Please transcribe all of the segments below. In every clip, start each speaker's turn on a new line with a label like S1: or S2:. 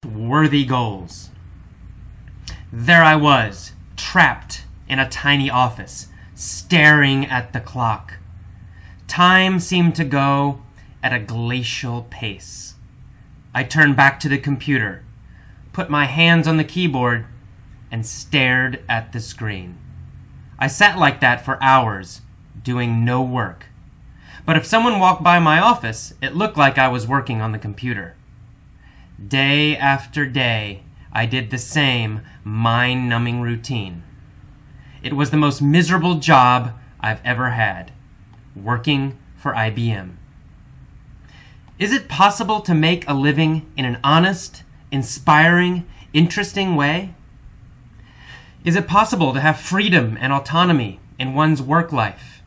S1: Worthy goals. There I was, trapped in a tiny office, staring at the clock. Time seemed to go at a glacial pace. I turned back to the computer, put my hands on the keyboard, and stared at the screen. I sat like that for hours, doing no work. But if someone walked by my office, it looked like I was working on the computer. Day after day, I did the same mind-numbing routine. It was the most miserable job I've ever had, working for IBM. Is it possible to make a living in an honest, inspiring, interesting way? Is it possible to have freedom and autonomy in one's work life?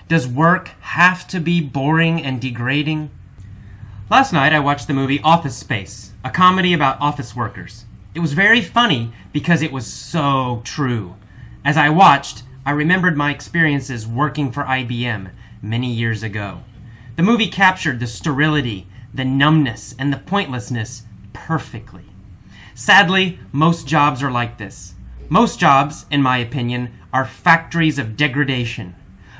S1: Does work have to be boring and degrading? Last night I watched the movie Office Space, a comedy about office workers. It was very funny because it was so true. As I watched, I remembered my experiences working for IBM many years ago. The movie captured the sterility, the numbness, and the pointlessness perfectly. Sadly, most jobs are like this. Most jobs, in my opinion, are factories of degradation.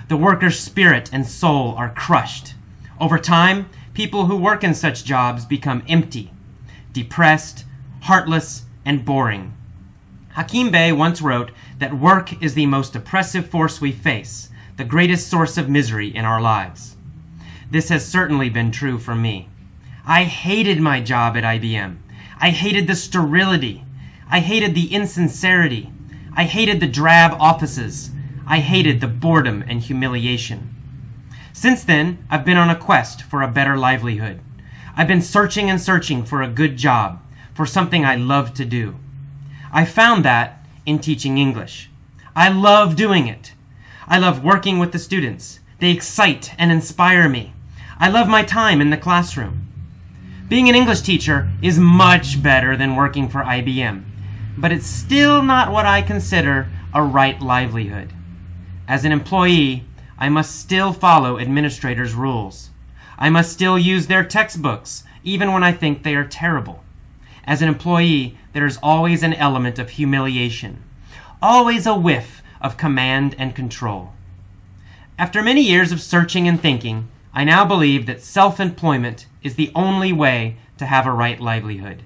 S1: The worker's spirit and soul are crushed. Over time, people who work in such jobs become empty, depressed, heartless, and boring. Hakim Bey once wrote that work is the most oppressive force we face, the greatest source of misery in our lives. This has certainly been true for me. I hated my job at IBM. I hated the sterility. I hated the insincerity. I hated the drab offices. I hated the boredom and humiliation. Since then, I've been on a quest for a better livelihood. I've been searching and searching for a good job, for something I love to do. I found that in teaching English. I love doing it. I love working with the students. They excite and inspire me. I love my time in the classroom. Being an English teacher is much better than working for IBM, but it's still not what I consider a right livelihood. As an employee, I must still follow administrators' rules. I must still use their textbooks, even when I think they are terrible. As an employee, there is always an element of humiliation, always a whiff of command and control. After many years of searching and thinking, I now believe that self-employment is the only way to have a right livelihood.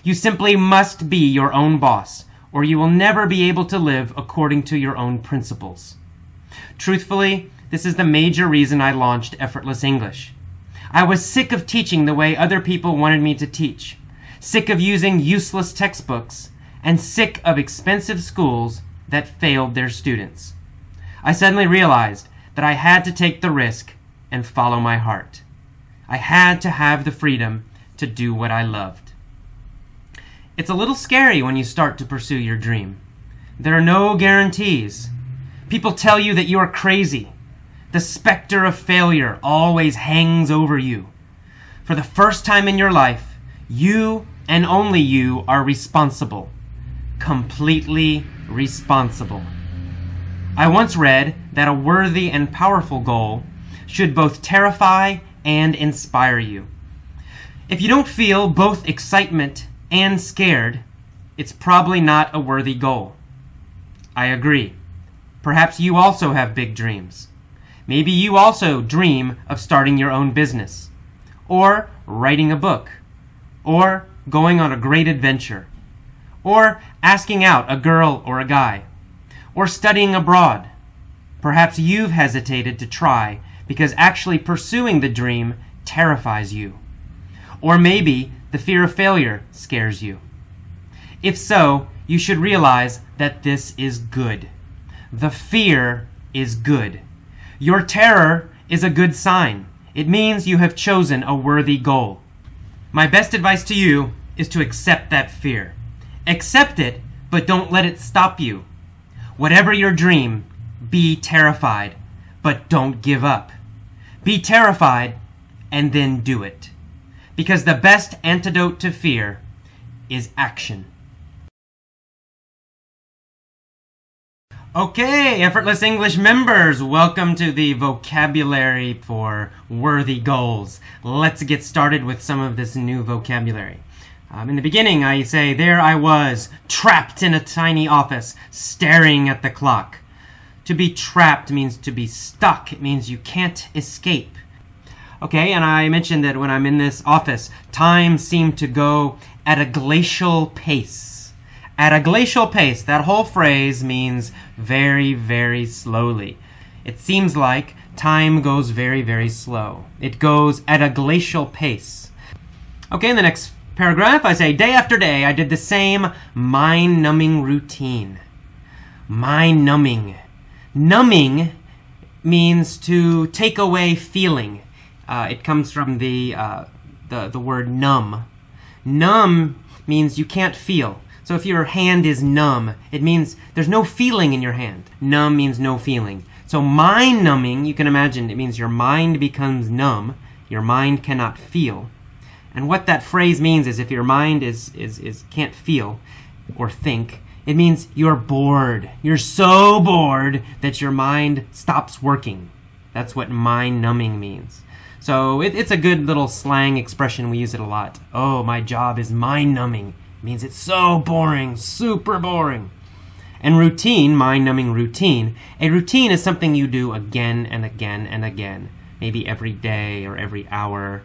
S1: You simply must be your own boss, or you will never be able to live according to your own principles. Truthfully, this is the major reason I launched Effortless English. I was sick of teaching the way other people wanted me to teach, sick of using useless textbooks, and sick of expensive schools that failed their students. I suddenly realized that I had to take the risk and follow my heart. I had to have the freedom to do what I loved. It's a little scary when you start to pursue your dream. There are no guarantees. People tell you that you are crazy. The specter of failure always hangs over you. For the first time in your life, you and only you are responsible. Completely responsible. I once read that a worthy and powerful goal should both terrify and inspire you. If you don't feel both excitement and scared, it's probably not a worthy goal. I agree. Perhaps you also have big dreams. Maybe you also dream of starting your own business, or writing a book, or going on a great adventure, or asking out a girl or a guy, or studying abroad. Perhaps you've hesitated to try because actually pursuing the dream terrifies you. Or maybe the fear of failure scares you. If so, you should realize that this is good. The fear is good. Your terror is a good sign. It means you have chosen a worthy goal. My best advice to you is to accept that fear. Accept it, but don't let it stop you. Whatever your dream, be terrified, but don't give up. Be terrified, and then do it. Because the best antidote to fear is action. Okay, Effortless English members, welcome to the vocabulary for worthy goals. Let's get started with some of this new vocabulary. In the beginning, I say, there I was, trapped in a tiny office, staring at the clock. To be trapped means to be stuck. It means you can't escape. Okay, and I mentioned that when I'm in this office, time seemed to go at a glacial pace. At a glacial pace, that whole phrase means very, very slowly. It seems like time goes very, very slow. It goes at a glacial pace. Okay, in the next paragraph, I say, day after day, I did the same mind-numbing routine. Mind-numbing. Numbing means to take away feeling. It comes from the word numb. Numb means you can't feel. So if your hand is numb, it means there's no feeling in your hand. Numb means no feeling. So mind-numbing, you can imagine, it means your mind becomes numb. Your mind cannot feel. And what that phrase means is if your mind can't feel or think, it means you're bored. You're so bored that your mind stops working. That's what mind-numbing means. So it's a good little slang expression. We use it a lot. Oh, my job is mind-numbing. It means it's so boring, super boring. And routine, mind-numbing routine, a routine is something you do again and again and again, maybe every day or every hour.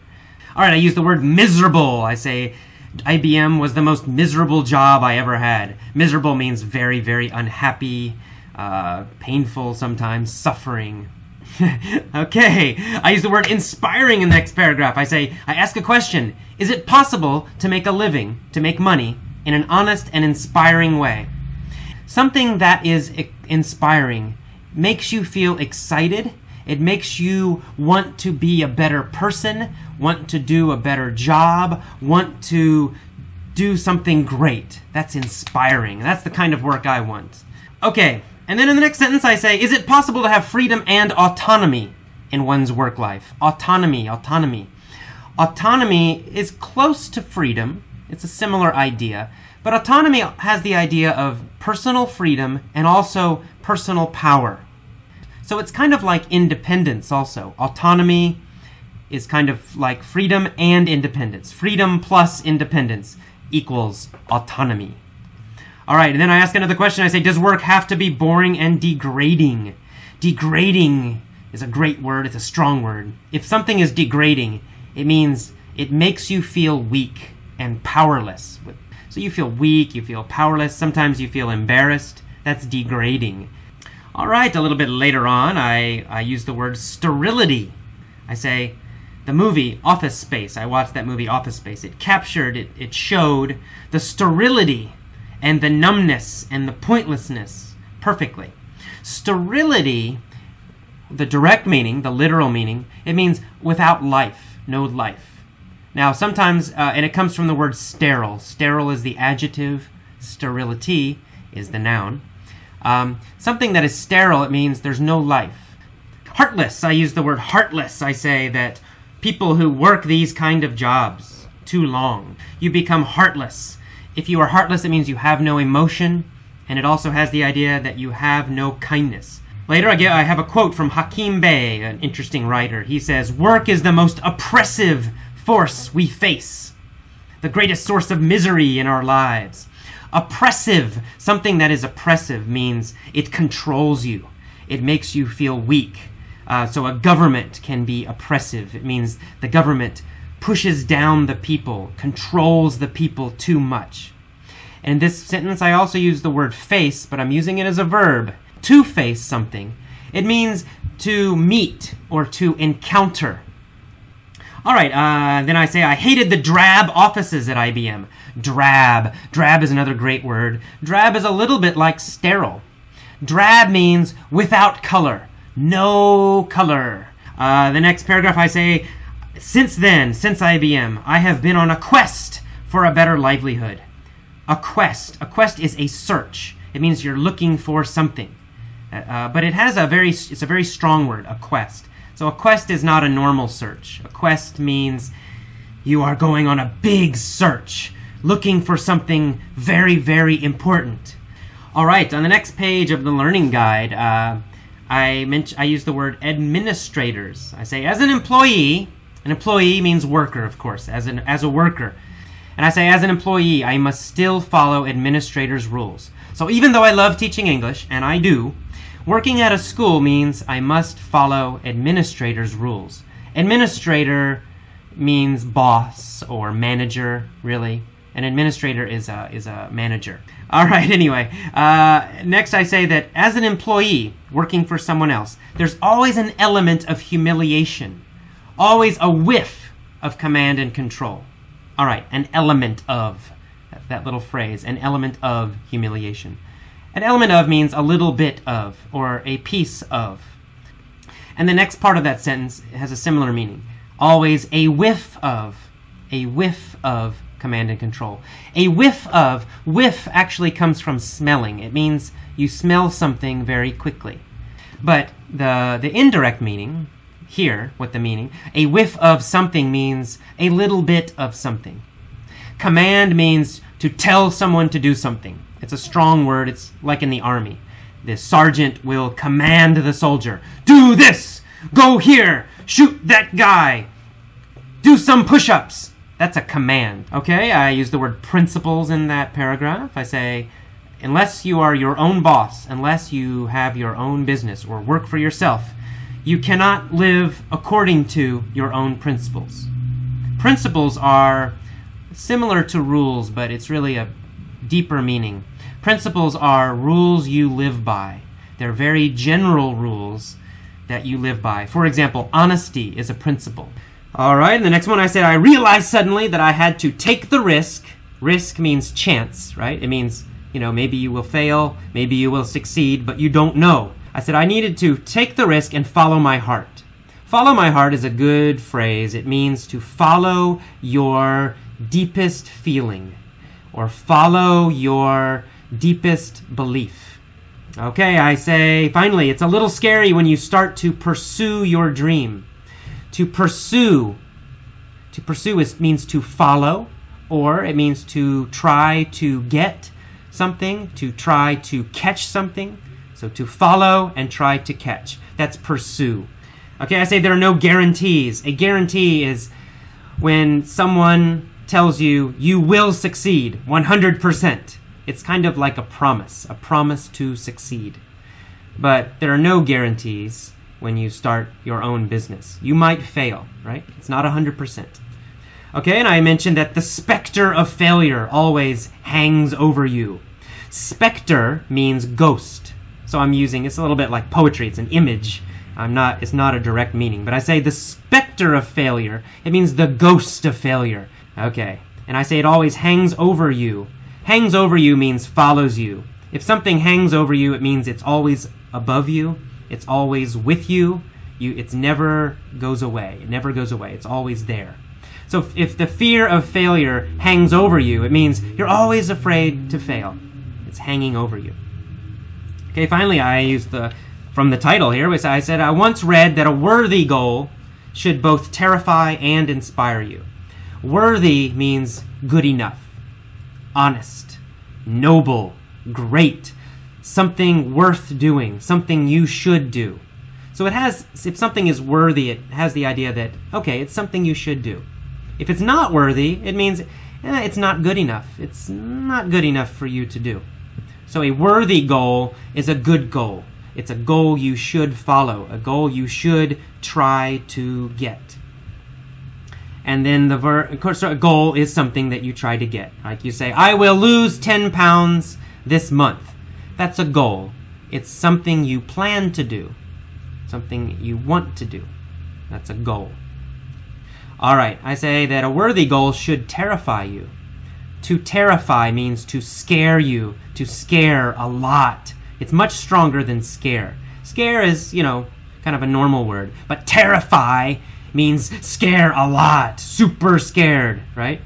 S1: All right, I use the word miserable. I say IBM was the most miserable job I ever had. Miserable means very, very unhappy, painful sometimes, suffering. Okay, I use the word inspiring in the next paragraph. I ask a question. Is it possible to make a living, to make money, in an honest and inspiring way? Something that is inspiring makes you feel excited. It makes you want to be a better person, want to do a better job, want to do something great. That's inspiring. That's the kind of work I want. Okay, and then in the next sentence I say, is it possible to have freedom and autonomy in one's work life? Autonomy, autonomy. Autonomy is close to freedom. It's a similar idea. But autonomy has the idea of personal freedom and also personal power. So it's kind of like independence also. Autonomy is kind of like freedom and independence. Freedom plus independence equals autonomy. All right, and then I ask another question. I say, does work have to be boring and degrading? Degrading is a great word. It's a strong word. If something is degrading, it means it makes you feel weak and powerless. So you feel weak, you feel powerless, sometimes you feel embarrassed. That's degrading. All right, a little bit later on, I use the word sterility. I say, the movie Office Space, I watched that movie Office Space. It showed the sterility and the numbness and the pointlessness perfectly. Sterility, the direct meaning, the literal meaning, it means without life, no life. Now, sometimes, and it comes from the word sterile. Sterile is the adjective. Sterility is the noun. Something that is sterile, it means there's no life. Heartless, I use the word heartless. I say that people who work these kind of jobs too long, you become heartless. If you are heartless, it means you have no emotion, and it also has the idea that you have no kindness. Later, I have a quote from Hakim Bey, an interesting writer. He says, work is the most oppressive force we face, the greatest source of misery in our lives. Oppressive, something that is oppressive means it controls you. It makes you feel weak. So a government can be oppressive. It means the government pushes down the people, controls the people too much. In this sentence, I also use the word face, but I'm using it as a verb. To face something. It means to meet or to encounter. All right, then I say I hated the drab offices at IBM. Drab. Drab is another great word. Drab is a little bit like sterile. Drab means without color. No color. The next paragraph I say, since then, since IBM, I have been on a quest for a better livelihood. A quest. A quest is a search. It means you're looking for something. But it's a very strong word, a quest. So a quest is not a normal search. A quest means you are going on a big search, looking for something very, very important. All right, on the next page of the learning guide, I use the word administrators. I say, as an employee means worker, of course, as a worker. And I say, as an employee, I must still follow administrator's rules. So even though I love teaching English, and I do, working at a school means I must follow administrator's rules. Administrator means boss or manager, really. An administrator is a manager. All right, anyway. Next I say that as an employee working for someone else, there's always an element of humiliation. Always a whiff of command and control. All right, an element of, that little phrase, an element of humiliation. An element of means a little bit of, or a piece of. And the next part of that sentence has a similar meaning. Always a whiff of command and control. A whiff actually comes from smelling. It means you smell something very quickly. But the indirect meaning, here, what the meaning, a whiff of something means a little bit of something. Command means to tell someone to do something. It's a strong word. It's like in the army. The sergeant will command the soldier, do this, go here, shoot that guy, do some push-ups. That's a command. Okay, I use the word principles in that paragraph. I say, unless you are your own boss, unless you have your own business or work for yourself, you cannot live according to your own principles. Principles are similar to rules, but it's really a deeper meaning. Principles are rules you live by. They're very general rules that you live by. For example, honesty is a principle. All right, and the next one I said, I realized suddenly that I had to take the risk. Risk means chance, right? It means, maybe you will fail, maybe you will succeed, but you don't know. I said I needed to take the risk and follow my heart. Follow my heart is a good phrase. It means to follow your deepest feeling or follow your deepest belief. Okay, I say, finally, it's a little scary when you start to pursue your dream. To pursue means to follow, or it means to try to get something, to try to catch something. So to follow and try to catch. That's pursue. Okay, I say there are no guarantees. A guarantee is when someone tells you, you will succeed 100%. It's kind of like a promise to succeed. But there are no guarantees when you start your own business. You might fail, right? It's not 100%. Okay, and I mentioned that the specter of failure always hangs over you. Specter means ghost. So I'm using, it's a little bit like poetry, it's an image. It's not a direct meaning, but I say the specter of failure, it means the ghost of failure. Okay, and I say it always hangs over you. Hangs over you means follows you. If something hangs over you, it means it's always above you, it's always with you, it never goes away. It never goes away, it's always there. So if the fear of failure hangs over you, it means you're always afraid to fail. It's hanging over you. Okay, finally, I used from the title here, which I said, I once read that a worthy goal should both terrify and inspire you. Worthy means good enough, honest, noble, great, something worth doing, something you should do. So if something is worthy, it has the idea that, okay, it's something you should do. If it's not worthy, it means it's not good enough. It's not good enough for you to do. So a worthy goal is a good goal. It's a goal you should follow, a goal you should try to get. And then of course, a goal is something that you try to get. Like you say, I will lose 10 pounds this month. That's a goal. It's something you plan to do, something you want to do. That's a goal. All right, I say that a worthy goal should terrify you. To terrify means to scare you, to scare a lot. It's much stronger than scare. Scare is, kind of a normal word. But terrify means scare a lot, super scared, right?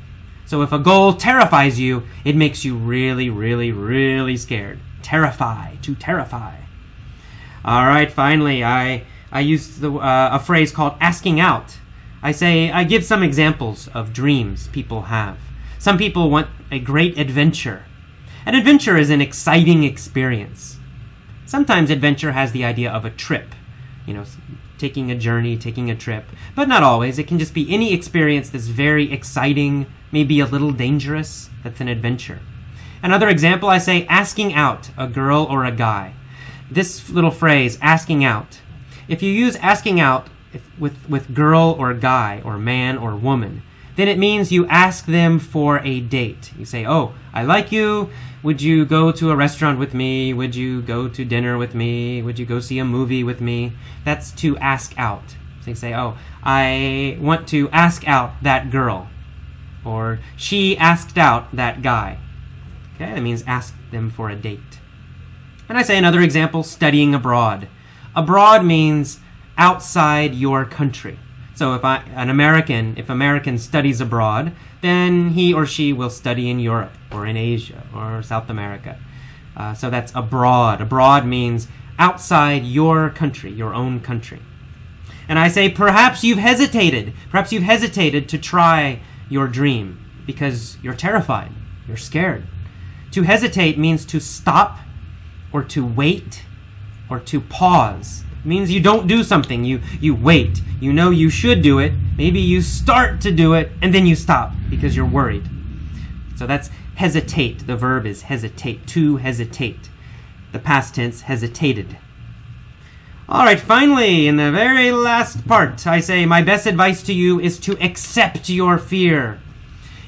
S1: So if a goal terrifies you, it makes you really, really, really scared. Terrify, to terrify. All right, finally, I used a phrase called asking out. I give some examples of dreams people have. Some people want a great adventure. An adventure is an exciting experience. Sometimes adventure has the idea of a trip. taking a journey, taking a trip. But not always. It can just be any experience that's very exciting, maybe a little dangerous. That's an adventure. Another example, I say asking out a girl or a guy. This little phrase, asking out. If you use asking out with girl or guy or man or woman, then it means you ask them for a date. You say, oh, I like you. Would you go to a restaurant with me? Would you go to dinner with me? Would you go see a movie with me? That's to ask out. So you say, oh, I want to ask out that girl. Or she asked out that guy. Okay, that means ask them for a date. And I say another example, studying abroad. Abroad means outside your country. So if American studies abroad, then he or she will study in Europe or in Asia or South America. So that's abroad. Abroad means outside your country, your own country. And I say perhaps you've hesitated. Perhaps you've hesitated to try your dream because you're terrified. You're scared. To hesitate means to stop or to wait or to pause. It means you don't do something. You wait. You know you should do it. Maybe you start to do it and then you stop because you're worried. So that's hesitate. The verb is hesitate. To hesitate. The past tense, hesitated. All right, finally, in the very last part, I say my best advice to you is to accept your fear.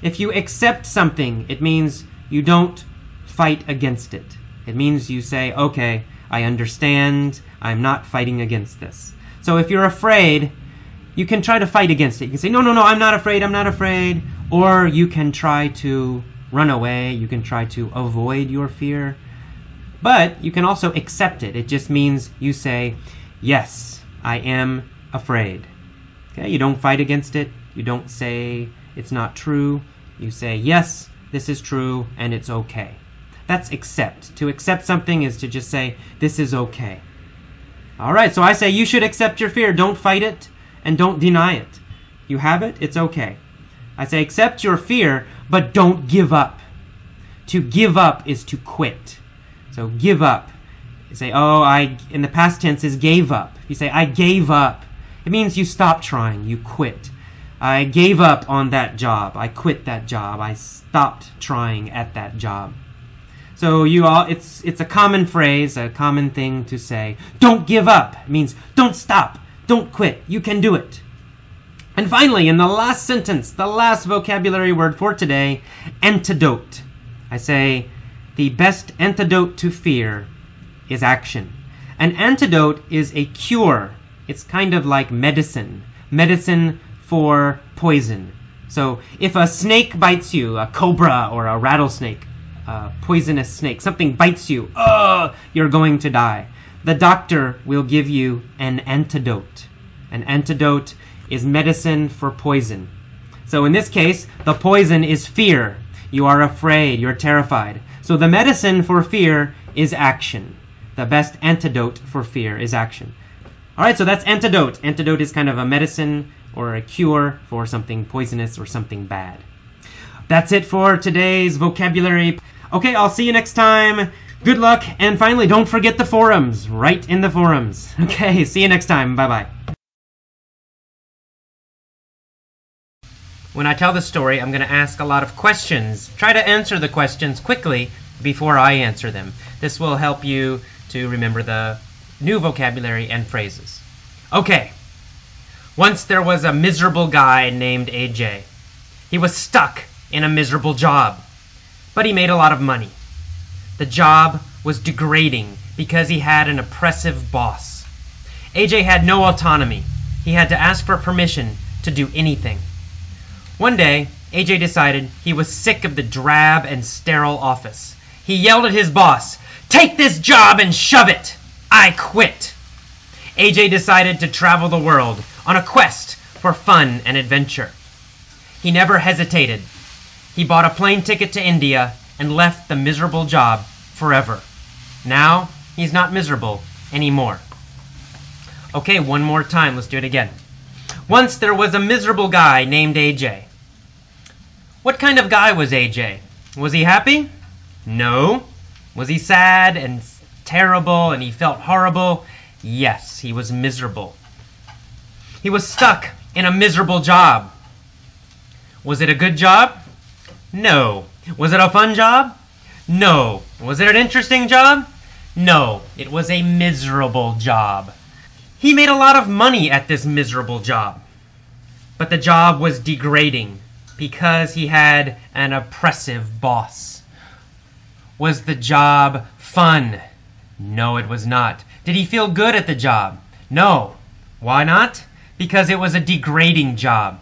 S1: If you accept something, it means you don't fight against it. It means you say, okay, I understand. I'm not fighting against this. So if you're afraid, you can try to fight against it. You can say, no, I'm not afraid, I'm not afraid. Or you can try to run away. You can try to avoid your fear. But you can also accept it. It just means you say, yes, I am afraid. Okay, you don't fight against it. You don't say it's not true. You say, yes, this is true, and it's okay. That's accept. To accept something is to just say, this is okay. All right, so I say you should accept your fear. Don't fight it, and don't deny it. You have it, it's okay. I say accept your fear, but don't give up. To give up is to quit. So give up. You say, in the past tense is gave up. You say, I gave up. It means you stop trying, you quit. I gave up on that job. I quit that job. I stopped trying at that job. So it's a common phrase, a common thing to say. Don't give up. It means don't stop. Don't quit. You can do it. And finally, in the last sentence, the last vocabulary word for today, antidote. I say the best antidote to fear is action. An antidote is a cure. It's kind of like medicine. Medicine for poison. So if a snake bites you, a cobra or a rattlesnake, a poisonous snake, something bites you, you're going to die. The doctor will give you an antidote. An antidote is medicine for poison. So in this case, the poison is fear. You are afraid, you're terrified. So the medicine for fear is action. The best antidote for fear is action. All right, so that's antidote. Antidote is kind of a medicine or a cure for something poisonous or something bad. That's it for today's vocabulary. Okay, I'll see you next time. Good luck. And finally, don't forget the forums. Write in the forums. Okay, see you next time. Bye-bye. When I tell the story, I'm going to ask a lot of questions. Try to answer the questions quickly before I answer them. This will help you to remember the new vocabulary and phrases. Okay. Once there was a miserable guy named AJ. He was stuck in a miserable job, but he made a lot of money. The job was degrading because he had an oppressive boss. AJ had no autonomy. He had to ask for permission to do anything. One day, AJ decided he was sick of the drab and sterile office. He yelled at his boss, "Take this job and shove it! I quit!" AJ decided to travel the world on a quest for fun and adventure. He never hesitated. He bought a plane ticket to India and left the miserable job forever. Now, he's not miserable anymore. Okay, one more time. Let's do it again. Once there was a miserable guy named AJ. What kind of guy was AJ? Was he happy? No. Was he sad and terrible and he felt horrible? Yes, he was miserable. He was stuck in a miserable job. Was it a good job? No. Was it a fun job? No. Was it an interesting job? No. It was a miserable job. He made a lot of money at this miserable job. But the job was degrading because he had an oppressive boss. Was the job fun? No, it was not. Did he feel good at the job? No. Why not? Because it was a degrading job.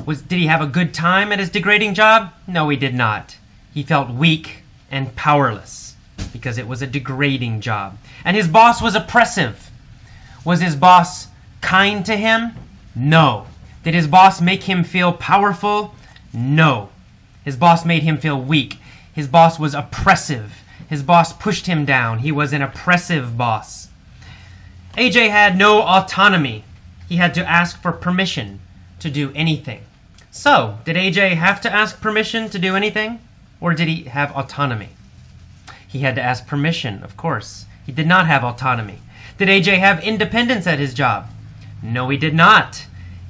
S1: Did he have a good time at his degrading job? No, he did not. He felt weak and powerless because it was a degrading job. And his boss was oppressive. Was his boss kind to him? No. Did his boss make him feel powerful? No. His boss made him feel weak. His boss was oppressive. His boss pushed him down. He was an oppressive boss. AJ had no autonomy. He had to ask for permission to do anything. So, did AJ have to ask permission to do anything? Or did he have autonomy? He had to ask permission, of course. He did not have autonomy. Did AJ have independence at his job? No, he did not.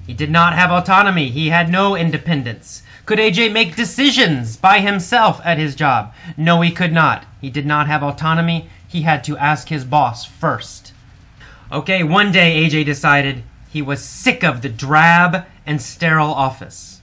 S1: He did not have autonomy. He had no independence. Could AJ make decisions by himself at his job? No, he could not. He did not have autonomy. He had to ask his boss first. Okay, one day AJ decided he was sick of the drab and sterile office.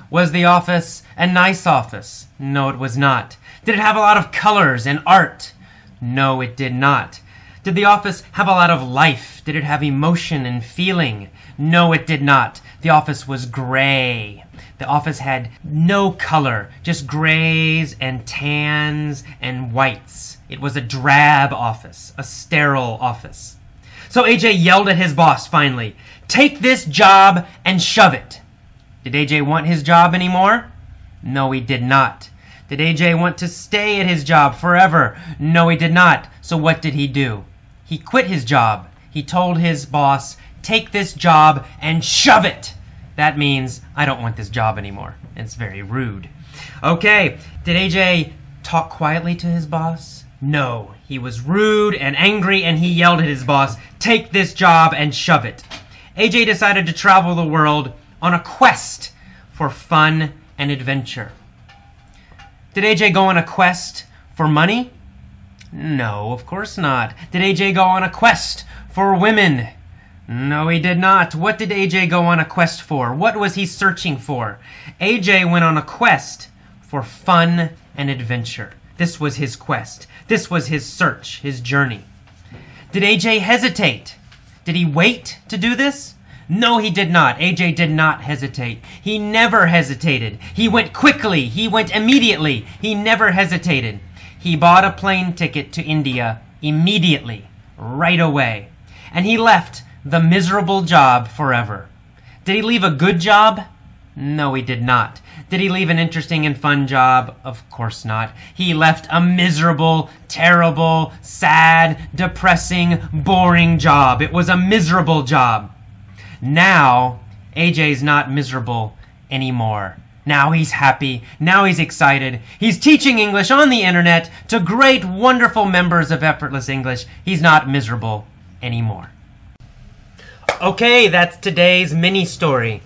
S1: Was the office a nice office? No, it was not. Did it have a lot of colors and art? No, it did not. Did the office have a lot of life? Did it have emotion and feeling? No, it did not. The office was gray. The office had no color, just grays and tans and whites. It was a drab office, a sterile office. So AJ yelled at his boss finally, "Take this job and shove it." Did AJ want his job anymore? No, he did not. Did AJ want to stay at his job forever? No, he did not. So what did he do? He quit his job. He told his boss, "Take this job and shove it." That means, I don't want this job anymore. It's very rude. Okay, did AJ talk quietly to his boss? No, he was rude and angry and he yelled at his boss, "Take this job and shove it." AJ decided to travel the world on a quest for fun and adventure. Did AJ go on a quest for money? No, of course not. Did AJ go on a quest for women? No, he did not. What did AJ go on a quest for? What was he searching for? AJ went on a quest for fun and adventure. This was his quest. This was his search, his journey. Did AJ hesitate? Did he wait to do this? No, he did not. AJ did not hesitate. He never hesitated. He went quickly. He went immediately. He never hesitated. He bought a plane ticket to India immediately, right away. And he left the miserable job forever. Did he leave a good job? No, he did not. Did he leave an interesting and fun job? Of course not. He left a miserable, terrible, sad, depressing, boring job. It was a miserable job. Now, AJ's not miserable anymore. Now he's happy. Now he's excited. He's teaching English on the internet to great, wonderful members of Effortless English. He's not miserable anymore. Okay, that's today's mini story.